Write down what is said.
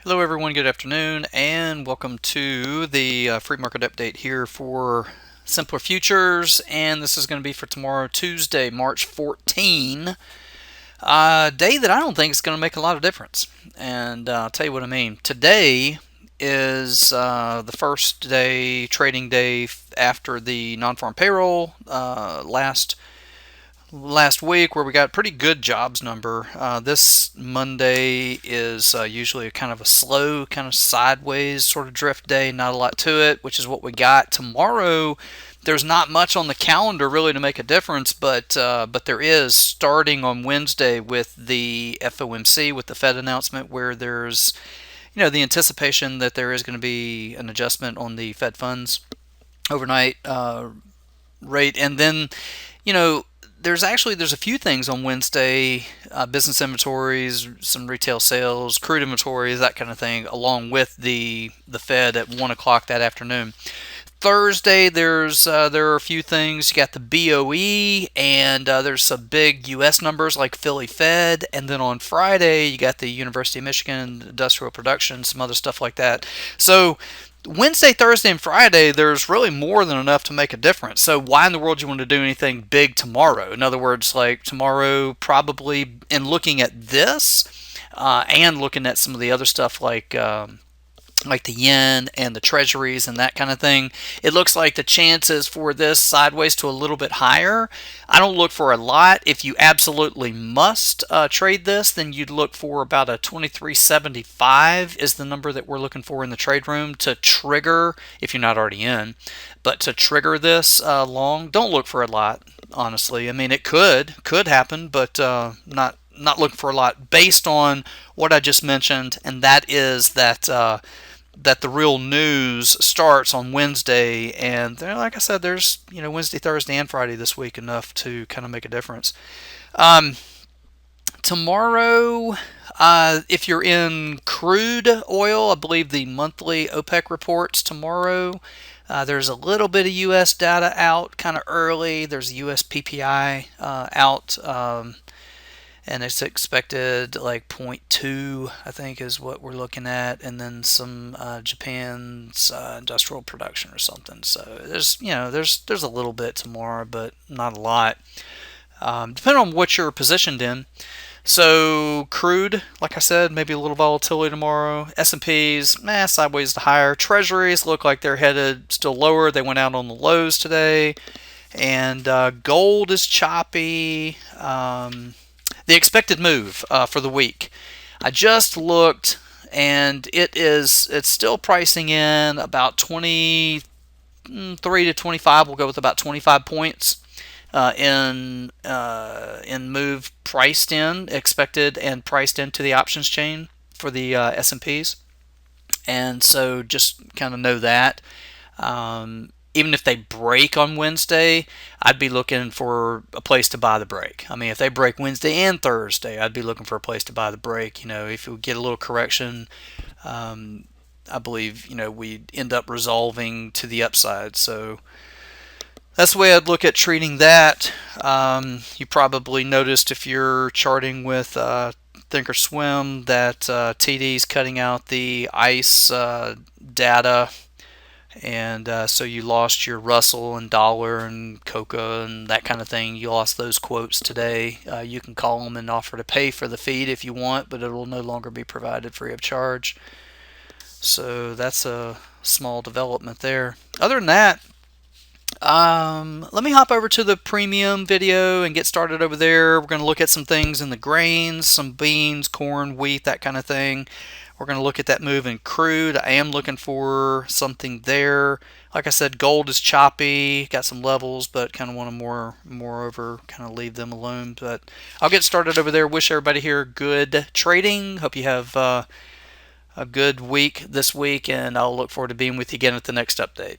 Hello everyone, good afternoon, and welcome to the free market update here for Simpler Futures, and this is going to be for tomorrow, Tuesday, March 14, a day that I don't think is going to make a lot of difference, and I'll tell you what I mean. Today is the first day, trading day after the non-farm payroll last week, where we got a pretty good jobs number. This Monday is usually a kind of a slow, kind of sideways sort of drift day, not a lot to it, which is what we got. Tomorrow, there's not much on the calendar really to make a difference, but there is, starting on Wednesday with the FOMC, with the Fed announcement, where there's the anticipation that there is going to be an adjustment on the Fed funds overnight rate, and then you know there's a few things on Wednesday: business inventories, some retail sales, crude inventories, that kind of thing, along with the Fed at 1 o'clock that afternoon. Thursday, there are a few things. You got the BOE, and there's some big U.S. numbers like Philly Fed, and then on Friday you got the University of Michigan industrial production, some other stuff like that. So Wednesday, Thursday, and Friday, there's really more than enough to make a difference. So why in the world do you want to do anything big tomorrow? In other words, like tomorrow, probably in looking at this and looking at some of the other stuff like the yen and the treasuries and that kind of thing, it looks like the chances for this sideways to a little bit higher. I don't look for a lot. If you absolutely must trade this, then you'd look for about a 23.75 is the number that we're looking for in the trade room to trigger, if you're not already in, but to trigger this long. Don't look for a lot, honestly. I mean, it could happen, but not looking for a lot based on what I just mentioned, and that is that the real news starts on Wednesday, and like I said, there's Wednesday, Thursday, and Friday this week enough to kind of make a difference. Tomorrow, if you're in crude oil, I believe the monthly OPEC reports tomorrow. There's a little bit of U.S. data out kind of early. There's a U.S. PPI out. And it's expected like 0.2, I think, is what we're looking at, and then some Japan's industrial production or something. So there's a little bit tomorrow, but not a lot, depending on what you're positioned in. So crude, like I said, maybe a little volatility tomorrow. S&Ps, sideways to higher. Treasuries look like they're headed still lower. They went out on the lows today, and gold is choppy. The expected move for the week, I just looked, and it's still pricing in about 23 to 25. We'll go with about 25 points in move priced in, expected and priced into the options chain for the S&Ps, and so just kind of know that. Even if they break on Wednesday, I'd be looking for a place to buy the break. I mean, if they break Wednesday and Thursday, I'd be looking for a place to buy the break. If we get a little correction, I believe, we'd end up resolving to the upside. So that's the way I'd look at treating that. You probably noticed, if you're charting with Thinkorswim, that TD's cutting out the ICE data. And so you lost your Russell and dollar and cocoa and that kind of thing. You lost those quotes today. You can call them and offer to pay for the feed if you want, but it will no longer be provided free of charge. So that's a small development there. Other than that, let me hop over to the premium video and get started over there. We're going to look at some things in the grains, some beans, corn, wheat, that kind of thing. We're going to look at that move in crude. I am looking for something there. Like I said, gold is choppy, got some levels, but kind of want to moreover kind of leave them alone. But I'll get started over there. Wish everybody here good trading. Hope you have a good week this week, and I'll look forward to being with you again at the next update.